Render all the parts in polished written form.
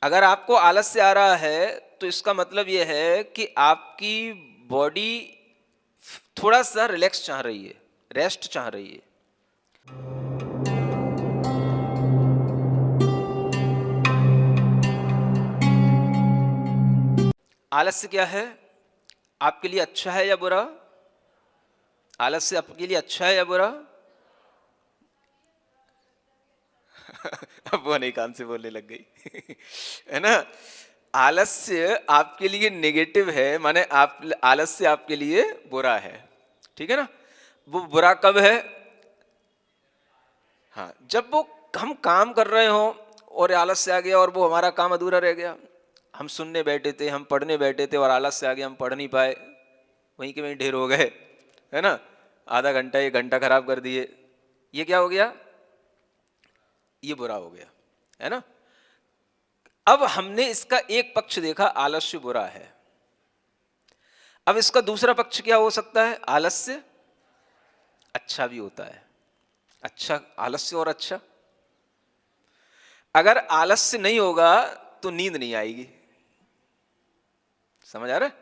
अगर आपको आलस्य आ रहा है तो इसका मतलब यह है कि आपकी बॉडी थोड़ा सा रिलैक्स चाह रही है, रेस्ट चाह रही है। आलस्य क्या है? आपके लिए अच्छा है या बुरा? आलस्य आपके लिए अच्छा है या बुरा? अब वो नहीं, कान से बोलने लग गई है ना। आलस्य आपके लिए नेगेटिव है, माने आप आलस्य आपके लिए बुरा है, ठीक है ना। वो बुरा कब है? हाँ, जब वो हम काम कर रहे हो और आलस्य आ गया और वो हमारा काम अधूरा रह गया। हम सुनने बैठे थे, हम पढ़ने बैठे थे और आलस्य आ गया, हम पढ़ नहीं पाए, वहीं के वहीं ढेर हो गए, है ना। आधा घंटा 1 घंटा खराब कर दिए, ये क्या हो गया? ये बुरा हो गया, है ना। अब हमने इसका एक पक्ष देखा, आलस्य बुरा है। अब इसका दूसरा पक्ष क्या हो सकता है? आलस्य अच्छा भी होता है। अच्छा, आलस्य और अच्छा। अगर आलस्य नहीं होगा तो नींद नहीं आएगी। समझ आ रहा है?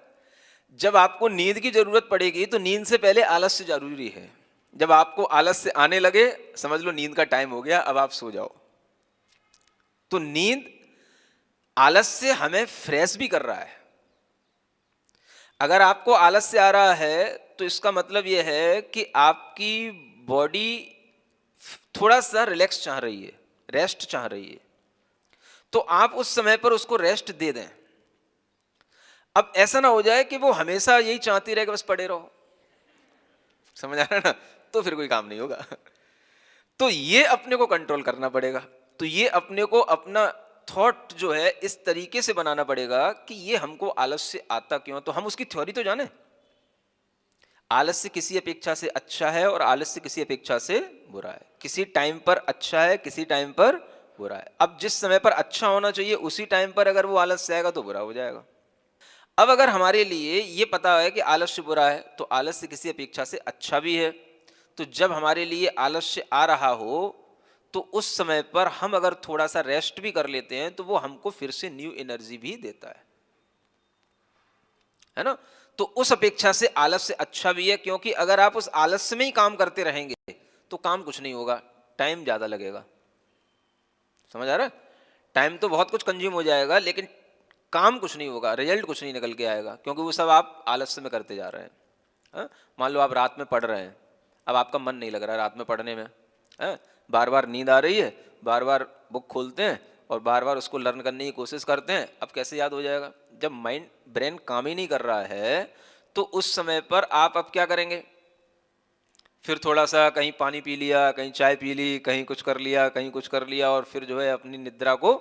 जब आपको नींद की जरूरत पड़ेगी तो नींद से पहले आलस्य जरूरी है। जब आपको आलस्य आने लगे, समझ लो नींद का टाइम हो गया, अब आप सो जाओ। तो नींद, आलस्य हमें फ्रेश भी कर रहा है। अगर आपको आलस्य आ रहा है तो इसका मतलब यह है कि आपकी बॉडी थोड़ा सा रिलैक्स चाह रही है, रेस्ट चाह रही है, तो आप उस समय पर उसको रेस्ट दे दें। अब ऐसा ना हो जाए कि वो हमेशा यही चाहती रहे कि बस पड़े रहो। समझ आ रहा है ना? तो फिर कोई काम नहीं होगा। तो ये अपने को कंट्रोल करना पड़ेगा। तो ये अपने को अपना थॉट जो है इस तरीके से बनाना पड़ेगा कि ये हमको आलस्य आता क्यों, तो हम उसकी थ्योरी तो जाने। आलस्य किसी अपेक्षा से अच्छा है और आलस्य किसी अपेक्षा से बुरा है। किसी टाइम पर अच्छा है, किसी टाइम पर बुरा है। अब जिस समय पर अच्छा होना चाहिए उसी टाइम पर अगर वो आलस्य आएगा तो बुरा हो जाएगा। अब अगर हमारे लिए ये पता है कि आलस्य बुरा है तो आलस्य किसी अपेक्षा से अच्छा भी है, तो जब हमारे लिए आलस्य आ रहा हो तो उस समय पर हम अगर थोड़ा सा रेस्ट भी कर लेते हैं तो वो हमको फिर से न्यू एनर्जी भी देता है ना। तो उस अपेक्षा से आलस्य अच्छा भी है, क्योंकि अगर आप उस आलस्य में ही काम करते रहेंगे तो काम कुछ नहीं होगा, टाइम ज्यादा लगेगा। समझ आ रहा है? टाइम तो बहुत कुछ कंज्यूम हो जाएगा लेकिन काम कुछ नहीं होगा, रिजल्ट कुछ नहीं निकल के आएगा, क्योंकि वो सब आप आलस्य में करते जा रहे हैं। हाँ? मान लो आप रात में पढ़ रहे हैं, अब आपका मन नहीं लग रहा है रात में पढ़ने में, है? बार बार नींद आ रही है, बार बार बुक खोलते हैं और बार बार उसको लर्न करने की कोशिश करते हैं। अब कैसे याद हो जाएगा? जब माइंड, ब्रेन काम ही नहीं कर रहा है तो उस समय पर आप अब क्या करेंगे? फिर थोड़ा सा कहीं पानी पी लिया, कहीं चाय पी ली, कहीं कुछ कर लिया, कहीं कुछ कर लिया, और फिर जो है अपनी निद्रा को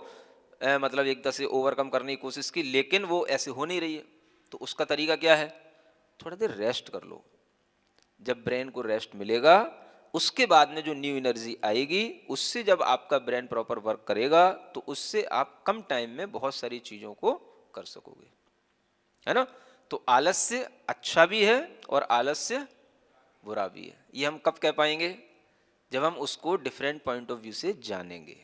मतलब एक तरह से ओवरकम करने की कोशिश की, लेकिन वो ऐसे हो नहीं रही है। तो उसका तरीका क्या है? थोड़ा देर रेस्ट कर लो। जब ब्रेन को रेस्ट मिलेगा उसके बाद में जो न्यू एनर्जी आएगी, उससे जब आपका ब्रेन प्रॉपर वर्क करेगा तो उससे आप कम टाइम में बहुत सारी चीज़ों को कर सकोगे, है ना। तो आलस्य अच्छा भी है और आलस्य बुरा भी है। ये हम कब कह पाएंगे? जब हम उसको डिफरेंट पॉइंट ऑफ व्यू से जानेंगे।